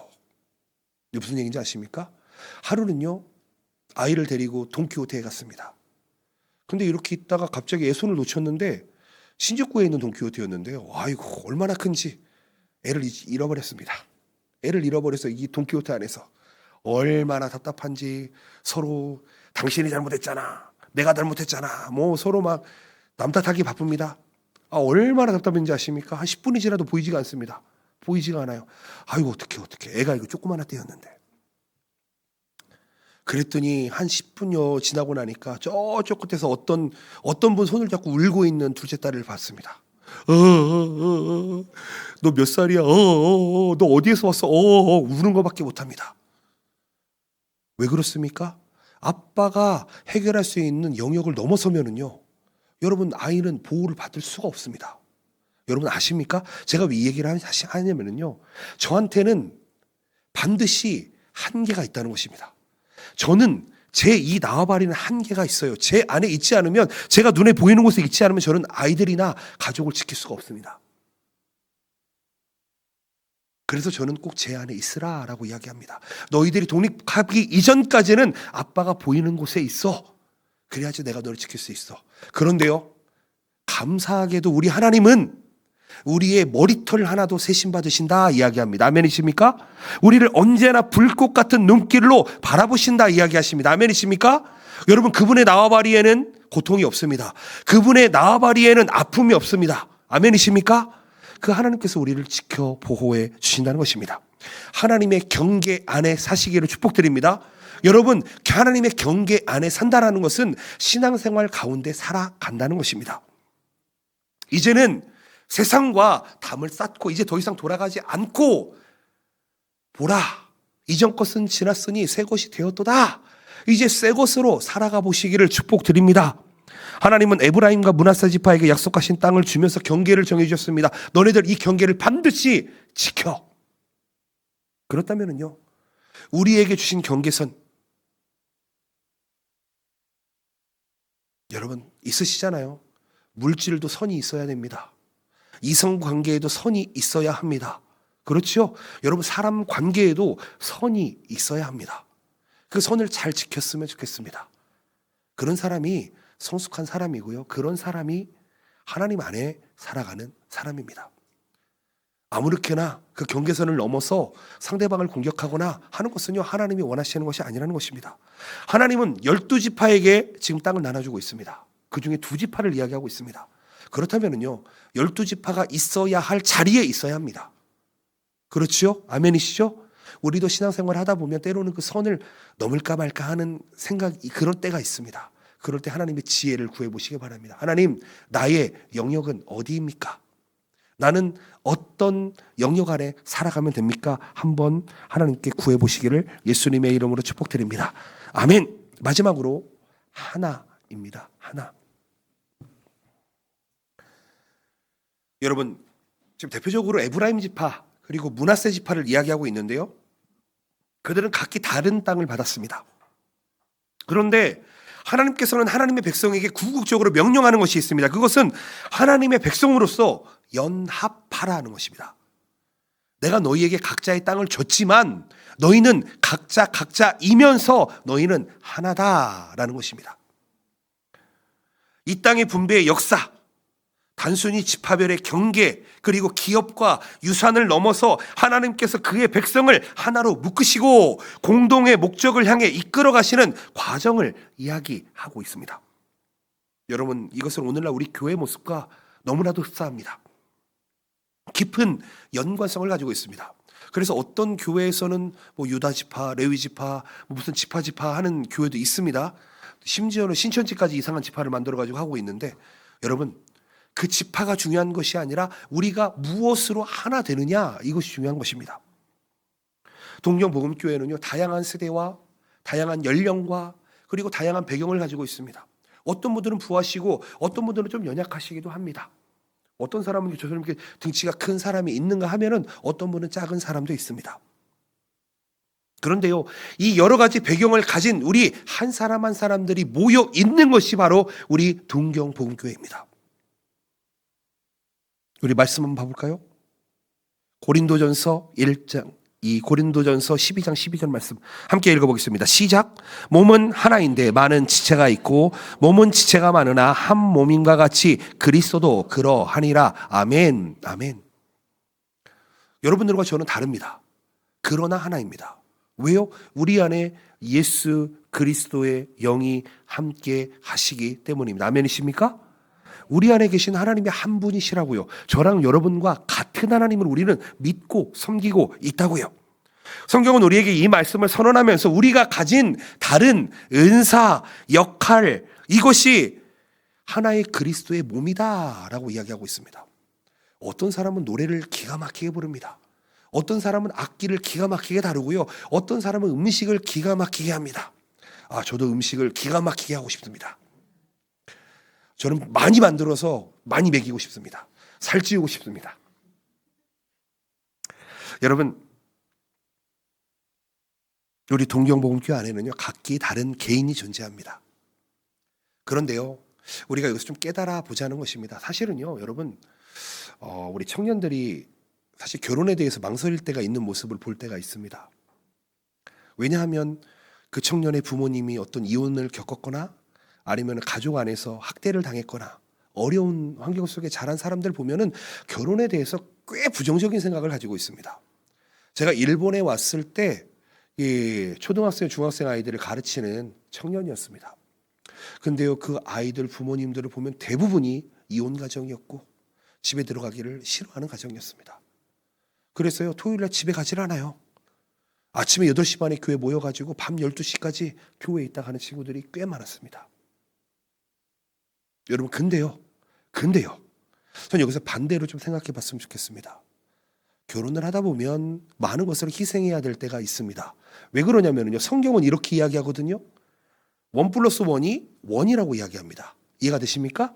이게 무슨 얘기인지 아십니까? 하루는요, 아이를 데리고 돈키호테에 갔습니다. 근데 이렇게 있다가 갑자기 애손을 놓쳤는데 신주쿠에 있는 돈키호테였는데요, 아이고 얼마나 큰지 애를 잃어버렸습니다. 애를 잃어버려서 이 돈키호테 안에서 얼마나 답답한지 서로 당신이 잘못했잖아, 내가 잘못했잖아, 뭐 서로 막 남탓하기 바쁩니다. 얼마나 답답한지 아십니까? 한 10분이 지나도 보이지가 않습니다. 보이지가 않아요. 아이고 어떡해. 애가 이거 조그마한 때였는데. 그랬더니 한 10분여 지나고 나니까 저쪽 끝에서 어떤 분 손을 잡고 울고 있는 둘째 딸을 봤습니다. 너 몇 살이야? 너 어디에서 왔어? 우는 것밖에 못합니다. 왜 그렇습니까? 아빠가 해결할 수 있는 영역을 넘어서면은요, 여러분, 아이는 보호를 받을 수가 없습니다. 여러분 아십니까? 제가 왜 이 얘기를 하냐면요, 저한테는 반드시 한계가 있다는 것입니다. 저는 제 이 나와바리는 한계가 있어요. 제 안에 있지 않으면, 제가 눈에 보이는 곳에 있지 않으면 저는 아이들이나 가족을 지킬 수가 없습니다. 그래서 저는 꼭 제 안에 있으라라고 이야기합니다. 너희들이 독립하기 이전까지는 아빠가 보이는 곳에 있어. 그래야지 내가 너를 지킬 수 있어. 그런데요, 감사하게도 우리 하나님은 우리의 머리털 하나도 세심받으신다 이야기합니다. 아멘이십니까? 우리를 언제나 불꽃 같은 눈길로 바라보신다 이야기하십니다. 아멘이십니까? 여러분, 그분의 나와바리에는 고통이 없습니다. 그분의 나와바리에는 아픔이 없습니다. 아멘이십니까? 그 하나님께서 우리를 지켜 보호해 주신다는 것입니다. 하나님의 경계 안에 사시기를 축복드립니다. 여러분, 하나님의 경계 안에 산다라는 것은 신앙생활 가운데 살아간다는 것입니다. 이제는 세상과 담을 쌓고 이제 더 이상 돌아가지 않고, 보라, 이전 것은 지났으니 새 것이 되었도다. 이제 새 것으로 살아가 보시기를 축복드립니다. 하나님은 에브라임과 므낫세 지파에게 약속하신 땅을 주면서 경계를 정해주셨습니다. 너네들 이 경계를 반드시 지켜. 그렇다면요, 우리에게 주신 경계선, 여러분 있으시잖아요. 물질도 선이 있어야 됩니다. 이성관계에도 선이 있어야 합니다. 그렇죠? 여러분, 사람 관계에도 선이 있어야 합니다. 그 선을 잘 지켰으면 좋겠습니다. 그런 사람이 성숙한 사람이고요, 그런 사람이 하나님 안에 살아가는 사람입니다. 아무렇게나 그 경계선을 넘어서 상대방을 공격하거나 하는 것은요, 하나님이 원하시는 것이 아니라는 것입니다. 하나님은 12지파에게 지금 땅을 나눠주고 있습니다. 그 중에 2지파를 이야기하고 있습니다. 그렇다면요, 12지파가 있어야 할 자리에 있어야 합니다. 그렇죠? 아멘이시죠? 우리도 신앙생활 하다 보면 때로는 그 선을 넘을까 말까 하는 생각이, 그럴 때가 있습니다. 그럴 때 하나님의 지혜를 구해보시기 바랍니다. 하나님, 나의 영역은 어디입니까? 나는 어떤 영역 안에 살아가면 됩니까? 한번 하나님께 구해보시기를 예수님의 이름으로 축복드립니다. 아멘. 마지막으로 하나입니다. 하나. 여러분, 지금 대표적으로 에브라임 지파 그리고 므낫세 지파를 이야기하고 있는데요, 그들은 각기 다른 땅을 받았습니다. 그런데 하나님께서는 하나님의 백성에게 궁극적으로 명령하는 것이 있습니다. 그것은 하나님의 백성으로서 연합하라는 것입니다. 내가 너희에게 각자의 땅을 줬지만 너희는 각자이면서 너희는 하나다라는 것입니다. 이 땅의 분배의 역사, 단순히 지파별의 경계 그리고 기업과 유산을 넘어서 하나님께서 그의 백성을 하나로 묶으시고 공동의 목적을 향해 이끌어 가시는 과정을 이야기하고 있습니다. 여러분, 이것은 오늘날 우리 교회 모습과 너무나도 흡사합니다. 깊은 연관성을 가지고 있습니다. 그래서 어떤 교회에서는 유다 지파, 레위 지파, 무슨 지파 하는 교회도 있습니다. 심지어는 신천지까지 이상한 지파를 만들어 가지고 하고 있는데, 여러분, 그 지파가 중요한 것이 아니라 우리가 무엇으로 하나 되느냐, 이것이 중요한 것입니다. 동경복음교회는요, 다양한 세대와 다양한 연령과 그리고 다양한 배경을 가지고 있습니다. 어떤 분들은 부하시고 어떤 분들은 좀 연약하시기도 합니다. 어떤 사람은 저처럼 이렇게 등치가 큰 사람이 있는가 하면은 어떤 분은 작은 사람도 있습니다. 그런데요, 이 여러 가지 배경을 가진 우리 한 사람 한 사람들이 모여 있는 것이 바로 우리 동경복음교회입니다. 우리 말씀 한번 봐볼까요? 고린도전서 1장, 이 고린도전서 12장 12절 말씀 함께 읽어보겠습니다. 시작. 몸은 하나인데 많은 지체가 있고 몸은 지체가 많으나 한 몸인과 같이 그리스도도 그러하니라. 아멘. 아멘. 여러분들과 저는 다릅니다. 그러나 하나입니다. 왜요? 우리 안에 예수 그리스도의 영이 함께 하시기 때문입니다. 아멘이십니까? 우리 안에 계신 하나님의 한 분이시라고요. 저랑 여러분과 같은 하나님을 우리는 믿고 섬기고 있다고요. 성경은 우리에게 이 말씀을 선언하면서 우리가 가진 다른 은사, 역할, 이것이 하나의 그리스도의 몸이다라고 이야기하고 있습니다. 어떤 사람은 노래를 기가 막히게 부릅니다. 어떤 사람은 악기를 기가 막히게 다루고요. 어떤 사람은 음식을 기가 막히게 합니다. 저도 음식을 기가 막히게 하고 싶습니다. 저는 많이 만들어서 많이 먹이고 싶습니다. 살찌우고 싶습니다. 여러분, 우리 동경복음교회 안에는요, 각기 다른 개인이 존재합니다. 그런데요, 우리가 여기서 좀 깨달아 보자는 것입니다. 사실은요, 여러분, 우리 청년들이 사실 결혼에 대해서 망설일 때가 있는 모습을 볼 때가 있습니다. 왜냐하면 그 청년의 부모님이 어떤 이혼을 겪었거나 아니면 가족 안에서 학대를 당했거나 어려운 환경 속에 자란 사람들 보면은 결혼에 대해서 꽤 부정적인 생각을 가지고 있습니다. 제가 일본에 왔을 때 초등학생, 중학생 아이들을 가르치는 청년이었습니다. 근데요, 그 아이들 부모님들을 보면 대부분이 이혼 가정이었고 집에 들어가기를 싫어하는 가정이었습니다. 그래서요, 토요일날 집에 가질 않아요. 아침에 8시 반에 교회 모여가지고 밤 12시까지 교회에 있다 가는 친구들이 꽤 많았습니다. 여러분, 근데요. 저는 여기서 반대로 좀 생각해 봤으면 좋겠습니다. 결혼을 하다 보면 많은 것을 희생해야 될 때가 있습니다. 왜 그러냐면요, 성경은 이렇게 이야기하거든요. 1+1이 1이라고 이야기합니다. 이해가 되십니까?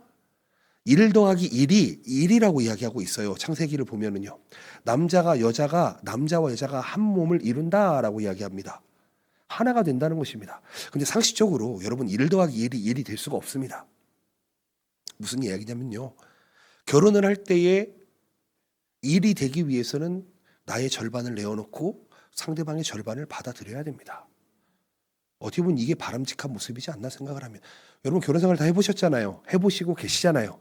1 더하기 1이 1이라고 이야기하고 있어요. 창세기를 보면은요. 남자와 여자가 한 몸을 이룬다라고 이야기합니다. 하나가 된다는 것입니다. 근데 상식적으로 여러분 1 더하기 1이 1이 될 수가 없습니다. 무슨 이야기냐면요, 결혼을 할 때에 일이 되기 위해서는 나의 절반을 내어놓고 상대방의 절반을 받아들여야 됩니다. 어떻게 보면 이게 바람직한 모습이지 않나 생각을 하면, 여러분 결혼생활 다 해보셨잖아요. 해보시고 계시잖아요.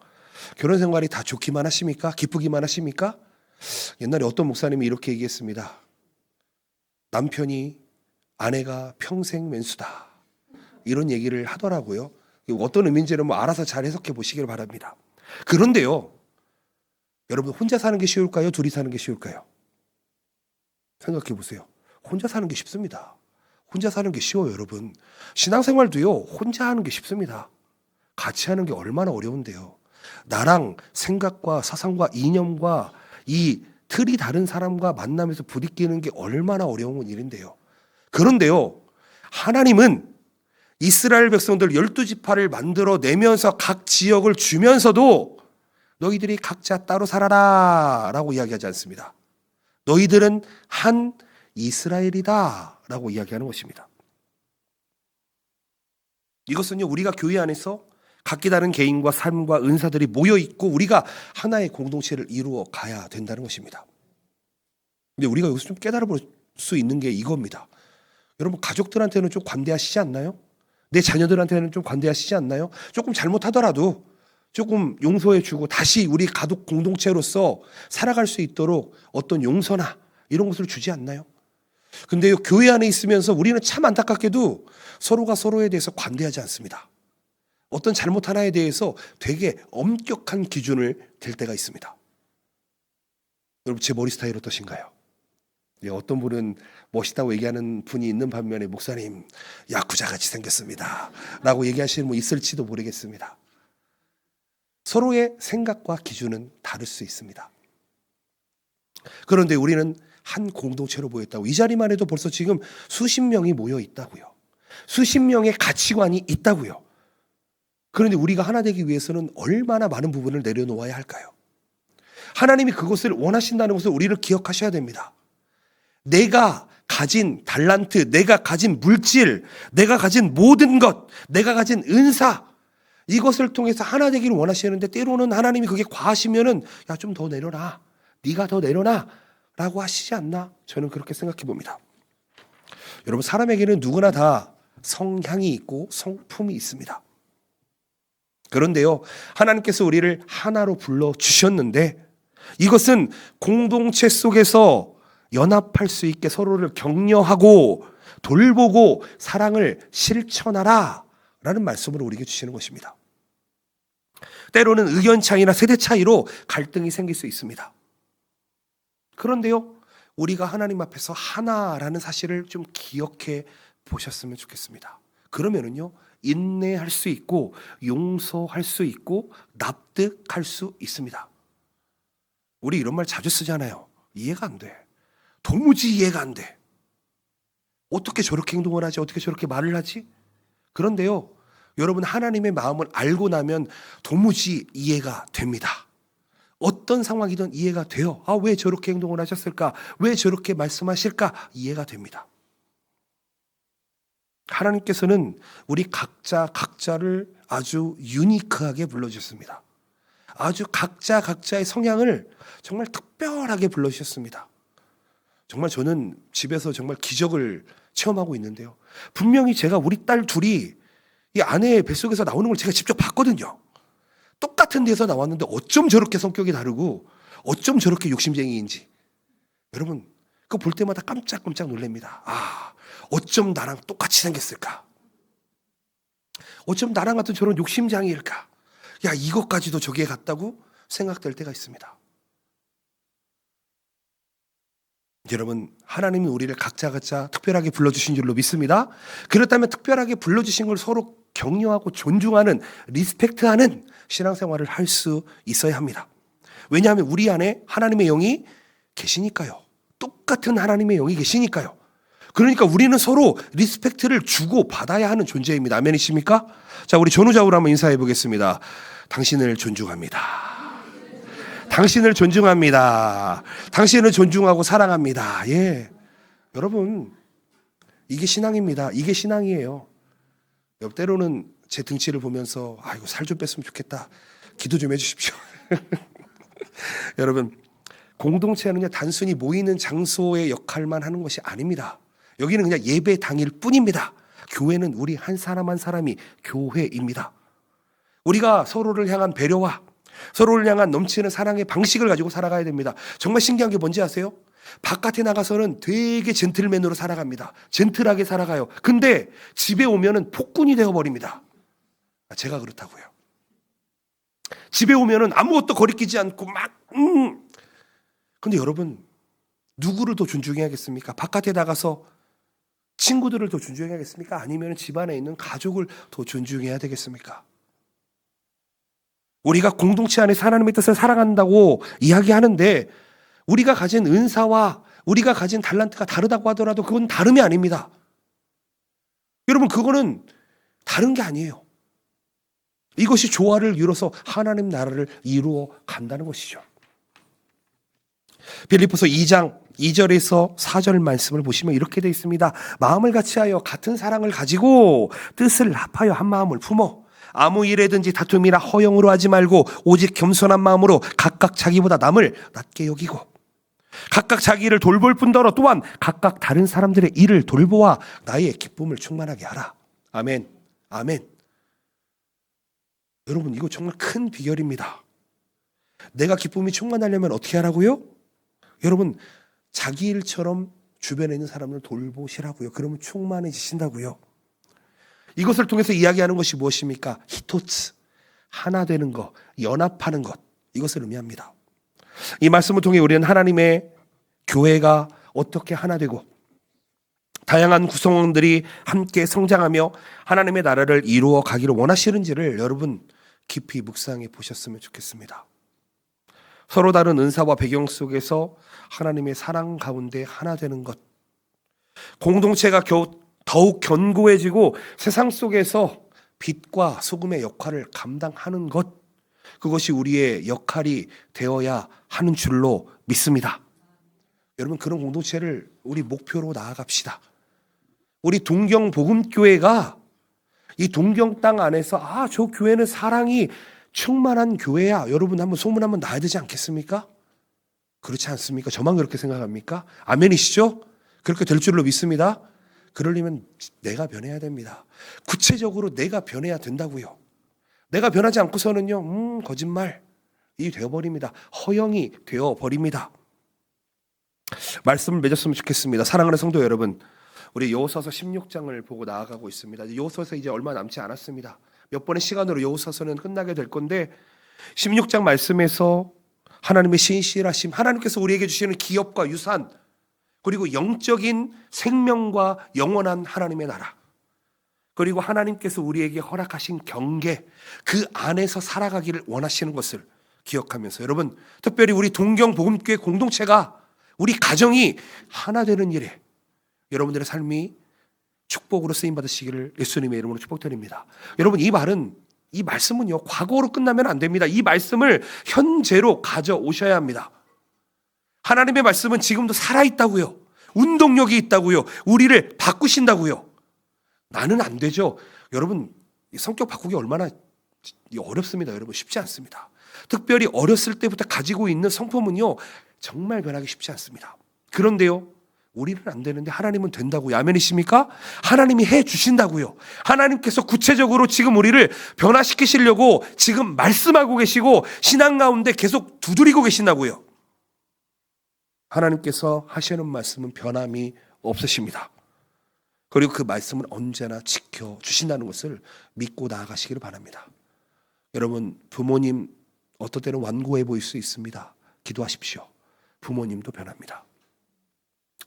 결혼생활이 다 좋기만 하십니까? 기쁘기만 하십니까? 옛날에 어떤 목사님이 이렇게 얘기했습니다. 남편이 아내가 평생 맨수다, 이런 얘기를 하더라고요. 어떤 의미인지는 알아서 잘 해석해 보시길 바랍니다. 그런데요, 여러분 혼자 사는 게 쉬울까요? 둘이 사는 게 쉬울까요? 생각해 보세요. 혼자 사는 게 쉽습니다. 혼자 사는 게 쉬워요, 여러분. 신앙생활도요, 혼자 하는 게 쉽습니다. 같이 하는 게 얼마나 어려운데요. 나랑 생각과 사상과 이념과 이 틀이 다른 사람과 만나면서 부딪히는 게 얼마나 어려운 일인데요. 그런데요, 하나님은 이스라엘 백성들 12지파를 만들어내면서 각 지역을 주면서도 너희들이 각자 따로 살아라 라고 이야기하지 않습니다. 너희들은 한 이스라엘이다 라고 이야기하는 것입니다. 이것은요, 우리가 교회 안에서 각기 다른 개인과 삶과 은사들이 모여있고 우리가 하나의 공동체를 이루어 가야 된다는 것입니다. 근데 우리가 여기서 좀 깨달아 볼 수 있는 게 이겁니다. 여러분, 가족들한테는 좀 관대하시지 않나요? 내 자녀들한테는 좀 관대하시지 않나요? 조금 잘못하더라도 조금 용서해주고 다시 우리 가족 공동체로서 살아갈 수 있도록 어떤 용서나 이런 것을 주지 않나요? 근데 교회 안에 있으면서 우리는 참 안타깝게도 서로가 서로에 대해서 관대하지 않습니다. 어떤 잘못 하나에 대해서 되게 엄격한 기준을 댈 때가 있습니다. 여러분, 제 머리 스타일 어떠신가요? 어떤 분은 멋있다고 얘기하는 분이 있는 반면에 목사님 야쿠자같이 생겼습니다 라고 얘기하시는 분 있을지도 모르겠습니다. 서로의 생각과 기준은 다를 수 있습니다. 그런데 우리는 한 공동체로 모였다고. 이 자리만 해도 벌써 지금 수십 명이 모여 있다고요. 수십 명의 가치관이 있다고요. 그런데 우리가 하나 되기 위해서는 얼마나 많은 부분을 내려놓아야 할까요? 하나님이 그것을 원하신다는 것을 우리를 기억하셔야 됩니다. 내가 가진 달란트, 내가 가진 물질, 내가 가진 모든 것, 내가 가진 은사, 이것을 통해서 하나 되기를 원하시는데 때로는 하나님이 그게 과하시면은 야, 좀 더 내려놔, 네가 더 내려놔 라고 하시지 않나? 저는 그렇게 생각해 봅니다. 여러분, 사람에게는 누구나 다 성향이 있고 성품이 있습니다. 그런데요, 하나님께서 우리를 하나로 불러주셨는데 이것은 공동체 속에서 연합할 수 있게 서로를 격려하고 돌보고 사랑을 실천하라 라는 말씀을 우리에게 주시는 것입니다. 때로는 의견 차이나 세대 차이로 갈등이 생길 수 있습니다. 그런데요, 우리가 하나님 앞에서 하나라는 사실을 좀 기억해 보셨으면 좋겠습니다. 그러면은요, 인내할 수 있고 용서할 수 있고 납득할 수 있습니다. 우리 이런 말 자주 쓰잖아요. 이해가 안 돼. 도무지 이해가 안 돼. 어떻게 저렇게 행동을 하지? 어떻게 저렇게 말을 하지? 그런데요, 여러분, 하나님의 마음을 알고 나면 도무지 이해가 됩니다. 어떤 상황이든 이해가 돼요. 아, 왜 저렇게 행동을 하셨을까? 왜 저렇게 말씀하실까? 이해가 됩니다. 하나님께서는 우리 각자를 아주 유니크하게 불러주셨습니다. 아주 각자의 성향을 정말 특별하게 불러주셨습니다. 정말 저는 집에서 정말 기적을 체험하고 있는데요. 분명히 제가 우리 딸 둘이 이 아내의 뱃속에서 나오는 걸 제가 직접 봤거든요. 똑같은 데서 나왔는데 어쩜 저렇게 성격이 다르고 어쩜 저렇게 욕심쟁이인지. 여러분, 그거 볼 때마다 깜짝깜짝 놀랍니다. 아, 어쩜 나랑 똑같이 생겼을까? 어쩜 나랑 같은 저런 욕심장애일까? 야, 이것까지도 저기에 갔다고 생각될 때가 있습니다. 여러분, 하나님은 우리를 각자 특별하게 불러주신 줄로 믿습니다. 그렇다면 특별하게 불러주신 걸 서로 격려하고 존중하는, 리스펙트하는 신앙생활을 할 수 있어야 합니다. 왜냐하면 우리 안에 하나님의 영이 계시니까요. 똑같은 하나님의 영이 계시니까요. 그러니까 우리는 서로 리스펙트를 주고 받아야 하는 존재입니다. 아멘이십니까? 자, 우리 전우자우로 한번 인사해 보겠습니다. 당신을 존중합니다. 당신을 존중합니다. 당신을 존중하고 사랑합니다. 예, 여러분, 이게 신앙입니다. 이게 신앙이에요. 여러분, 때로는 제 등치를 보면서 아이고, 살 좀 뺐으면 좋겠다, 기도 좀 해주십시오. 여러분, 공동체는요, 단순히 모이는 장소의 역할만 하는 것이 아닙니다. 여기는 그냥 예배 당일 뿐입니다. 교회는 우리 한 사람 한 사람이 교회입니다. 우리가 서로를 향한 배려와 서로를 향한 넘치는 사랑의 방식을 가지고 살아가야 됩니다. 정말 신기한 게 뭔지 아세요? 바깥에 나가서는 되게 젠틀맨으로 살아갑니다. 젠틀하게 살아가요. 근데 집에 오면은 폭군이 되어버립니다. 제가 그렇다고요. 집에 오면은 아무것도 거리끼지 않고 막 근데 여러분, 누구를 더 존중해야겠습니까? 바깥에 나가서 친구들을 더 존중해야겠습니까? 아니면 집안에 있는 가족을 더 존중해야 되겠습니까? 우리가 공동체 안에 하나님의 뜻을 살아간다고 이야기하는데 우리가 가진 은사와 우리가 가진 달란트가 다르다고 하더라도 그건 다름이 아닙니다. 여러분, 그거는 다른 게 아니에요. 이것이 조화를 이뤄서 하나님 나라를 이루어 간다는 것이죠. 빌립보서 2장 2절에서 4절 말씀을 보시면 이렇게 되어 있습니다. 마음을 같이하여 같은 사랑을 가지고 뜻을 합하여 한 마음을 품어 아무 일에든지 다툼이나 허영으로 하지 말고 오직 겸손한 마음으로 각각 자기보다 남을 낮게 여기고 각각 자기를 돌볼 뿐더러 또한 각각 다른 사람들의 일을 돌보아 나의 기쁨을 충만하게 하라. 아멘. 아멘. 여러분, 이거 정말 큰 비결입니다. 내가 기쁨이 충만하려면 어떻게 하라고요? 여러분, 자기 일처럼 주변에 있는 사람을 돌보시라고요. 그러면 충만해지신다고요. 이것을 통해서 이야기하는 것이 무엇입니까? 히토츠, 하나 되는 것, 연합하는 것, 이것을 의미합니다. 이 말씀을 통해 우리는 하나님의 교회가 어떻게 하나 되고 다양한 구성원들이 함께 성장하며 하나님의 나라를 이루어 가기를 원하시는지를 여러분 깊이 묵상해 보셨으면 좋겠습니다. 서로 다른 은사와 배경 속에서 하나님의 사랑 가운데 하나 되는 것, 공동체가 더욱 견고해지고 세상 속에서 빛과 소금의 역할을 감당하는 것, 그것이 우리의 역할이 되어야 하는 줄로 믿습니다. 여러분, 그런 공동체를 우리 목표로 나아갑시다. 우리 동경복음교회가 이 동경 땅 안에서 저 교회는 사랑이 충만한 교회야, 여러분 한번 소문 한번 나야 되지 않겠습니까? 그렇지 않습니까? 저만 그렇게 생각합니까? 아멘이시죠? 그렇게 될 줄로 믿습니다. 그러려면 내가 변해야 됩니다. 구체적으로 내가 변해야 된다고요. 내가 변하지 않고서는요, 거짓말이 되어버립니다. 허영이 되어버립니다. 말씀을 맺었으면 좋겠습니다. 사랑하는 성도 여러분, 우리 여호수아서 16장을 보고 나아가고 있습니다. 여호수아서 이제 얼마 남지 않았습니다. 몇 번의 시간으로 여호수아서는 끝나게 될 건데 16장 말씀에서 하나님의 신실하심, 하나님께서 우리에게 주시는 기업과 유산, 그리고 영적인 생명과 영원한 하나님의 나라, 그리고 하나님께서 우리에게 허락하신 경계, 그 안에서 살아가기를 원하시는 것을 기억하면서 여러분, 특별히 우리 동경복음교회 공동체가, 우리 가정이 하나 되는 일에 여러분들의 삶이 축복으로 쓰임받으시기를 예수님의 이름으로 축복드립니다. 여러분, 이 말씀은요, 과거로 끝나면 안 됩니다. 이 말씀을 현재로 가져오셔야 합니다. 하나님의 말씀은 지금도 살아있다고요. 운동력이 있다고요. 우리를 바꾸신다고요. 나는 안 되죠. 여러분, 성격 바꾸기 얼마나 어렵습니다. 여러분, 쉽지 않습니다. 특별히 어렸을 때부터 가지고 있는 성품은요, 정말 변하기 쉽지 않습니다. 그런데요, 우리는 안 되는데 하나님은 된다고요. 아멘이십니까? 하나님이 해 주신다고요. 하나님께서 구체적으로 지금 우리를 변화시키시려고 지금 말씀하고 계시고 신앙 가운데 계속 두드리고 계신다고요. 하나님께서 하시는 말씀은 변함이 없으십니다. 그리고 그 말씀은 언제나 지켜주신다는 것을 믿고 나아가시기를 바랍니다. 여러분, 부모님 어떨 때는 완고해 보일 수 있습니다. 기도하십시오. 부모님도 변합니다.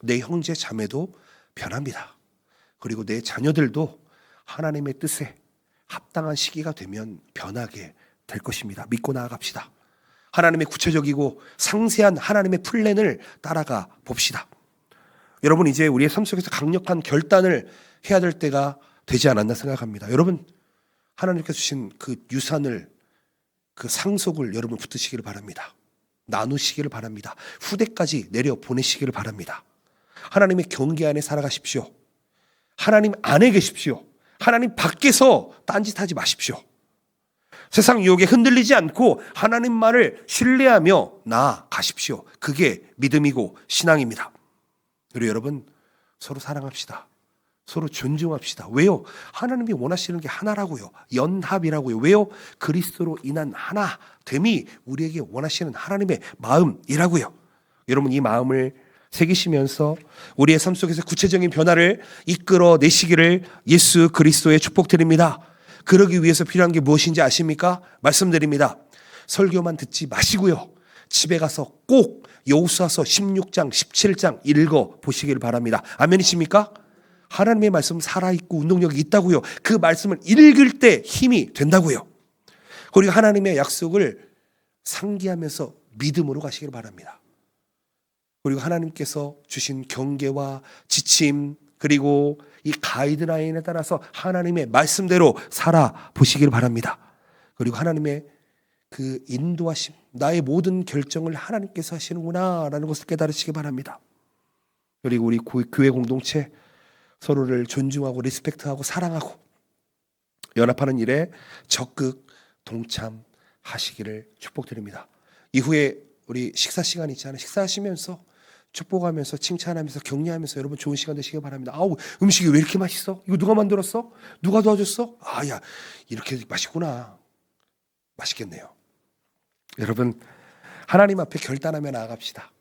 내 형제 자매도 변합니다. 그리고 내 자녀들도 하나님의 뜻에 합당한 시기가 되면 변하게 될 것입니다. 믿고 나아갑시다. 하나님의 구체적이고 상세한 하나님의 플랜을 따라가 봅시다. 여러분, 이제 우리의 삶 속에서 강력한 결단을 해야 될 때가 되지 않았나 생각합니다. 여러분, 하나님께서 주신 그 유산을, 그 상속을 여러분 붙드시기를 바랍니다. 나누시기를 바랍니다. 후대까지 내려 보내시기를 바랍니다. 하나님의 경계 안에 살아가십시오. 하나님 안에 계십시오. 하나님 밖에서 딴짓하지 마십시오. 세상 유혹에 흔들리지 않고 하나님 말을 신뢰하며 나아가십시오. 그게 믿음이고 신앙입니다. 그리고 여러분, 서로 사랑합시다. 서로 존중합시다. 왜요? 하나님이 원하시는 게 하나라고요. 연합이라고요. 왜요? 그리스도로 인한 하나됨이 우리에게 원하시는 하나님의 마음이라고요. 여러분, 이 마음을 새기시면서 우리의 삶 속에서 구체적인 변화를 이끌어내시기를 예수 그리스도의 축복드립니다. 그러기 위해서 필요한 게 무엇인지 아십니까? 말씀드립니다. 설교만 듣지 마시고요, 집에 가서 꼭 여호수아서 16장 17장 읽어보시길 바랍니다. 아멘이십니까? 하나님의 말씀 살아있고 운동력이 있다고요. 그 말씀을 읽을 때 힘이 된다고요. 그리고 하나님의 약속을 상기하면서 믿음으로 가시길 바랍니다. 그리고 하나님께서 주신 경계와 지침, 그리고 이 가이드라인에 따라서 하나님의 말씀대로 살아보시길 바랍니다. 그리고 하나님의 그 인도하심, 나의 모든 결정을 하나님께서 하시는구나라는 것을 깨달으시기 바랍니다. 그리고 우리 교회 공동체 서로를 존중하고 리스펙트하고 사랑하고 연합하는 일에 적극 동참하시기를 축복드립니다. 이후에 우리 식사 시간 있잖아요. 식사하시면서 축복하면서 칭찬하면서 격려하면서 여러분 좋은 시간 되시기 바랍니다. 아우, 음식이 왜 이렇게 맛있어? 이거 누가 만들었어? 누가 도와줬어? 아, 야, 이렇게 맛있구나. 맛있겠네요. 여러분, 하나님 앞에 결단하며 나아갑시다.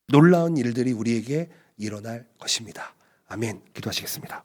놀라운 일들이 우리에게 일어날 것입니다. 아멘. 기도하시겠습니다.